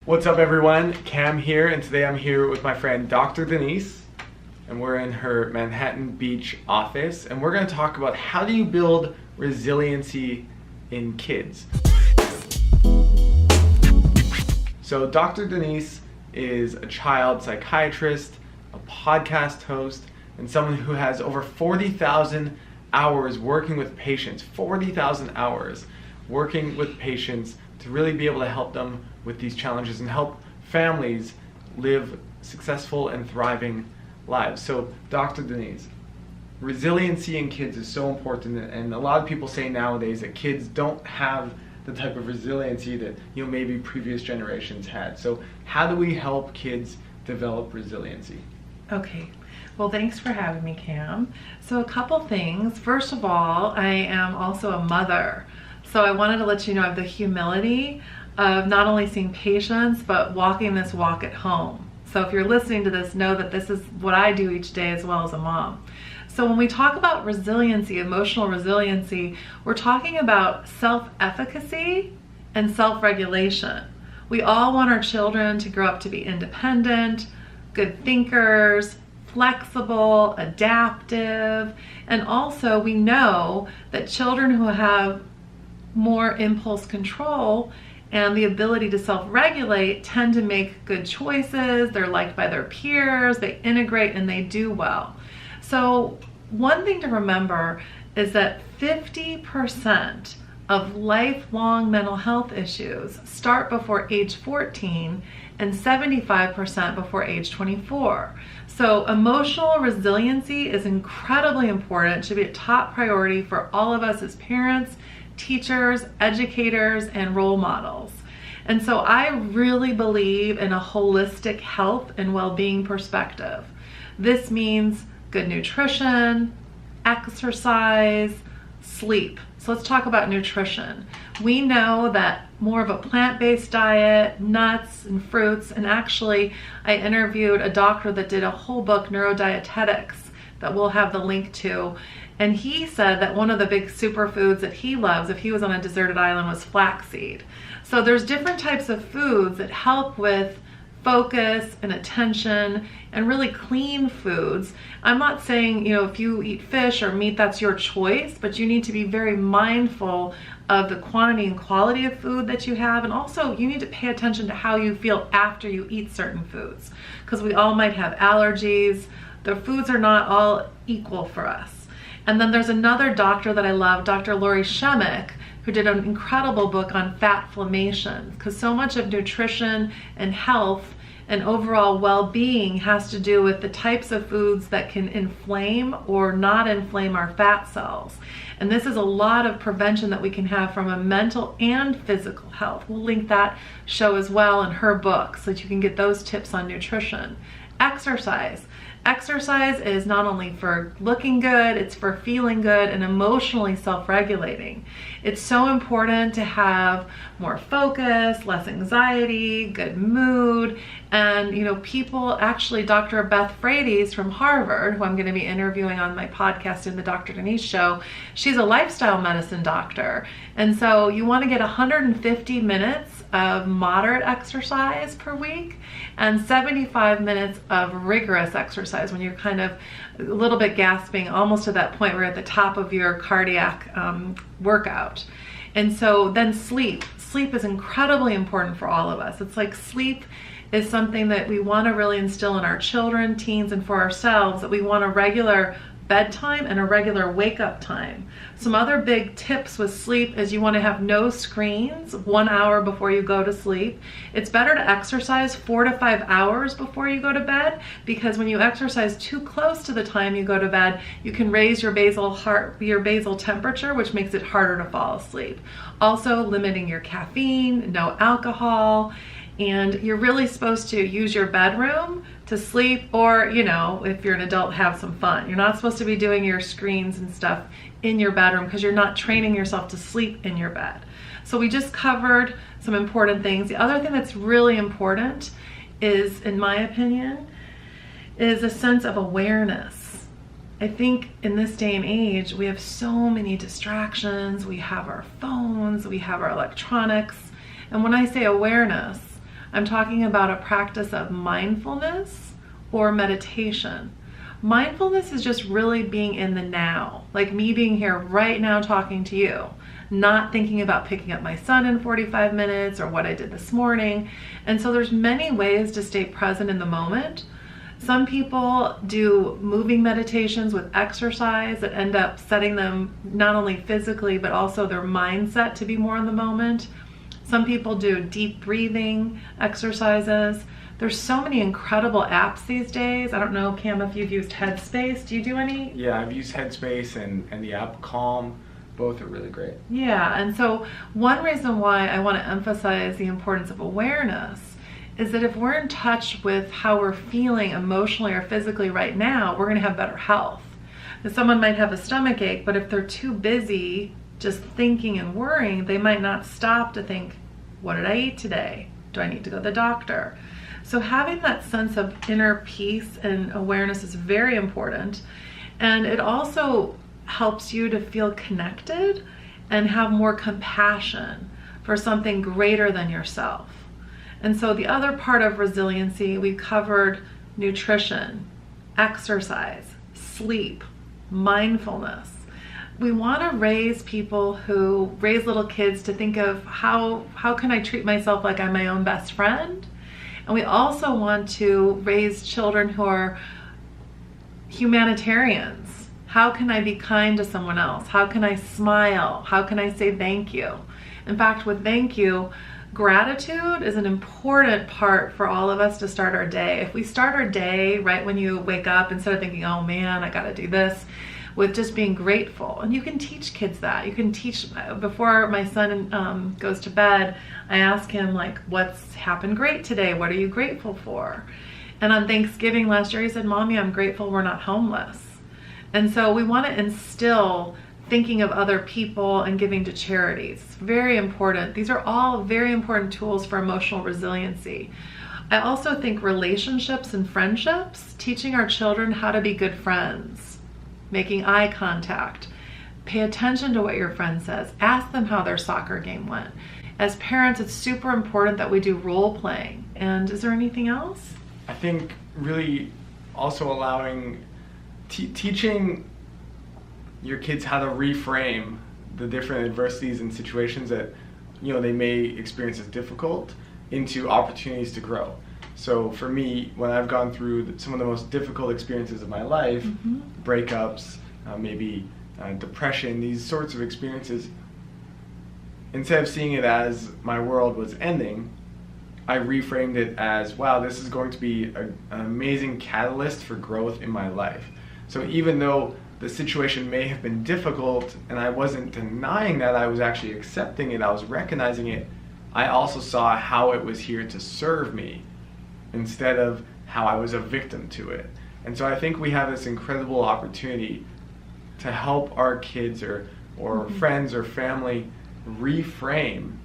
What's up everyone, Cam here, and today I'm here with my friend Dr. Denise, and we're in her Manhattan Beach office, and we're going to talk about how do you build resiliency in kids. So Dr. Denise is a child psychiatrist, a podcast host, and someone who has over 40,000 hours working with patients, 40,000 hours working with patients to really be able to help them with these challenges and help families live successful and thriving lives. So Dr. Denise, resiliency in kids is so important, and a lot of people say nowadays that kids don't have the type of resiliency that maybe previous generations had. So how do we help kids develop resiliency? Okay, well, thanks for having me, Cam. So a couple things. First of all, I am also a mother. So I wanted to let you know I have the humility of not only seeing patients, but walking this walk at home. So if you're listening to this, know that this is what I do each day as well as a mom. So when we talk about resiliency, emotional resiliency, we're talking about self-efficacy and self-regulation. We all want our children to grow up to be independent, good thinkers, flexible, adaptive, and also we know that children who have more impulse control and the ability to self-regulate tend to make good choices. They're liked by their peers, they integrate, and they do well. So one thing to remember is that 50% of lifelong mental health issues start before age 14 and 75% before age 24. So emotional resiliency is incredibly important. It should be a top priority for all of us as parents, teachers, educators, and role models. And so I really believe in a holistic health and well-being perspective. This means good nutrition, exercise, sleep. So let's talk about nutrition. We know that more of a plant-based diet, nuts and fruits, and actually I interviewed a doctor that did a whole book, Neurodietetics, that we'll have the link to. And he said that one of the big superfoods that he loves, if he was on a deserted island, was flaxseed. So there's different types of foods that help with focus and attention and really clean foods. I'm not saying, if you eat fish or meat, that's your choice, but you need to be very mindful of the quantity and quality of food that you have. And also you need to pay attention to how you feel after you eat certain foods, because we all might have allergies. The foods are not all equal for us. And then there's another doctor that I love, Dr. Lori Shemek, who did an incredible book on fatflammation, because so much of nutrition and health and overall well-being has to do with the types of foods that can inflame or not inflame our fat cells. And this is a lot of prevention that we can have from a mental and physical health. We'll link that show as well in her book so that you can get those tips on nutrition. Exercise. Exercise is not only for looking good, it's for feeling good and emotionally self-regulating. It's so important to have more focus, less anxiety, good mood, and people, actually Dr. Beth Frades from Harvard, who I'm going to be interviewing on my podcast in the Dr. Denise show, she's a lifestyle medicine doctor. And so you want to get 150 minutes of moderate exercise per week and 75 minutes of rigorous exercise when you're kind of a little bit gasping, almost to that point where you're at the top of your cardiac workout. And so then sleep. Sleep is incredibly important for all of us. It's like sleep is something that we want to really instill in our children, teens, and for ourselves, that we want a regular bedtime and a regular wake-up time. Some other big tips with sleep is you want to have no screens 1 hour before you go to sleep. It's better to exercise 4 to 5 hours before you go to bed, because when you exercise too close to the time you go to bed, you can raise your basal temperature, which makes it harder to fall asleep. Also, limiting your caffeine, no alcohol, and you're really supposed to use your bedroom to sleep, or if you're an adult, have some fun. You're not supposed to be doing your screens and stuff in your bedroom, because you're not training yourself to sleep in your bed. So we just covered some important things. The other thing that's really important is, in my opinion, is a sense of awareness. I think in this day and age, we have so many distractions. We have our phones, we have our electronics. And when I say awareness, I'm talking about a practice of mindfulness or meditation. Mindfulness is just really being in the now, like me being here right now talking to you, not thinking about picking up my son in 45 minutes or what I did this morning. And so there's many ways to stay present in the moment. Some people do moving meditations with exercise that end up setting them not only physically, but also their mindset to be more in the moment. Some people do deep breathing exercises. There's so many incredible apps these days. I don't know, Cam, if you've used Headspace. Do you do any? Yeah, I've used Headspace and the app Calm. Both are really great. Yeah, and so one reason why I want to emphasize the importance of awareness is that if we're in touch with how we're feeling emotionally or physically right now, we're going to have better health. Someone might have a stomach ache, but if they're too busy just thinking and worrying, they might not stop to think, what did I eat today? Do I need to go to the doctor? So having that sense of inner peace and awareness is very important. And it also helps you to feel connected and have more compassion for something greater than yourself. And so the other part of resiliency, we covered nutrition, exercise, sleep, mindfulness. We want to raise little kids to think of how can I treat myself like I'm my own best friend? And we also want to raise children who are humanitarians. How can I be kind to someone else? How can I smile? How can I say thank you? In fact, with thank you, gratitude is an important part for all of us to start our day. If we start our day right when you wake up, instead of thinking, oh man, I gotta do this, with just being grateful. And you can teach kids that. You can teach, before my son goes to bed, I ask him, like, what's happened great today? What are you grateful for? And on Thanksgiving last year, he said, Mommy, I'm grateful we're not homeless. And so we want to instill thinking of other people and giving to charities. Very important. These are all very important tools for emotional resiliency. I also think relationships and friendships, teaching our children how to be good friends, making eye contact, pay attention to what your friend says, ask them how their soccer game went. As parents, it's super important that we do role playing. And is there anything else? I think really also allowing, teaching your kids how to reframe the different adversities and situations that they may experience as difficult into opportunities to grow. So for me, when I've gone through some of the most difficult experiences of my life, breakups, maybe depression, these sorts of experiences, instead of seeing it as my world was ending, I reframed it as, wow, this is going to be an amazing catalyst for growth in my life. So even though the situation may have been difficult and I wasn't denying that, I was actually accepting it, I was recognizing it, I also saw how it was here to serve me instead of how I was a victim to it. And so I think we have this incredible opportunity to help our kids or friends or family reframe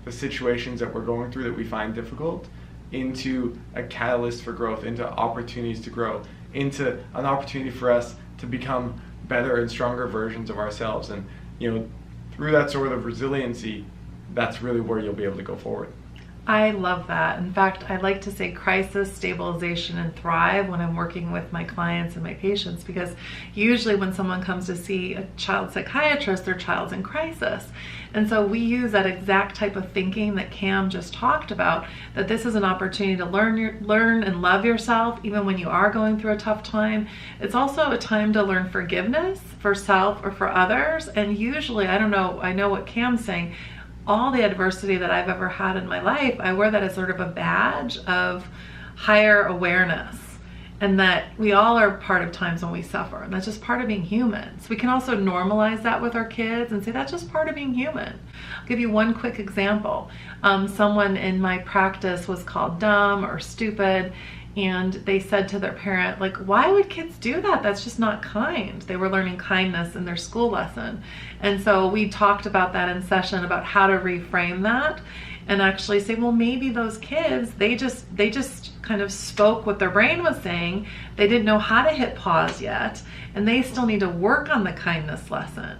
the situations that we're going through that we find difficult into a catalyst for growth, into opportunities to grow, into an opportunity for us to become better and stronger versions of ourselves. And through that sort of resiliency, that's really where you'll be able to go forward. I love that. In fact, I like to say crisis, stabilization, and thrive when I'm working with my clients and my patients, because usually when someone comes to see a child psychiatrist, their child's in crisis. And so we use that exact type of thinking that Cam just talked about, that this is an opportunity to learn and love yourself even when you are going through a tough time. It's also a time to learn forgiveness for self or for others. And usually, I know what Cam's saying, all the adversity that I've ever had in my life, I wear that as sort of a badge of higher awareness, and that we all are part of times when we suffer, and that's just part of being human. So we can also normalize that with our kids and say that's just part of being human. I'll give you one quick example. Someone in my practice was called dumb or stupid, and they said to their parent, like, why would kids do that? That's just not kind. They were learning kindness in their school lesson. And so we talked about that in session, about how to reframe that and actually say, well, maybe those kids, they just kind of spoke what their brain was saying. They didn't know how to hit pause yet, and they still need to work on the kindness lesson.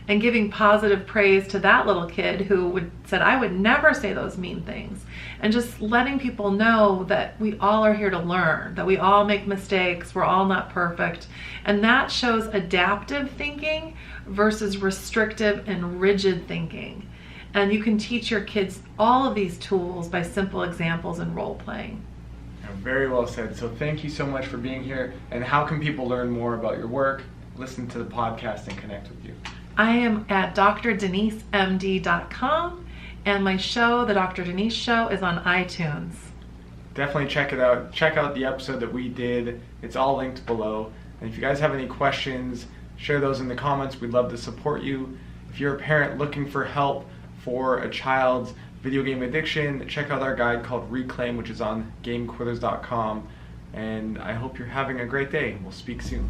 and giving positive praise to that little kid who said, I would never say those mean things. And just letting people know that we all are here to learn, that we all make mistakes, we're all not perfect. And that shows adaptive thinking versus restrictive and rigid thinking. And you can teach your kids all of these tools by simple examples and role playing. Very well said. So thank you so much for being here. And how can people learn more about your work, listen to the podcast, and connect with you? I am at drdenisemd.com, and my show, The Dr. Denise Show, is on iTunes. Definitely check it out. Check out the episode that we did. It's all linked below. And if you guys have any questions, share those in the comments. We'd love to support you. If you're a parent looking for help for a child's video game addiction, check out our guide called Reclaim, which is on gamequitters.com. And I hope you're having a great day. We'll speak soon.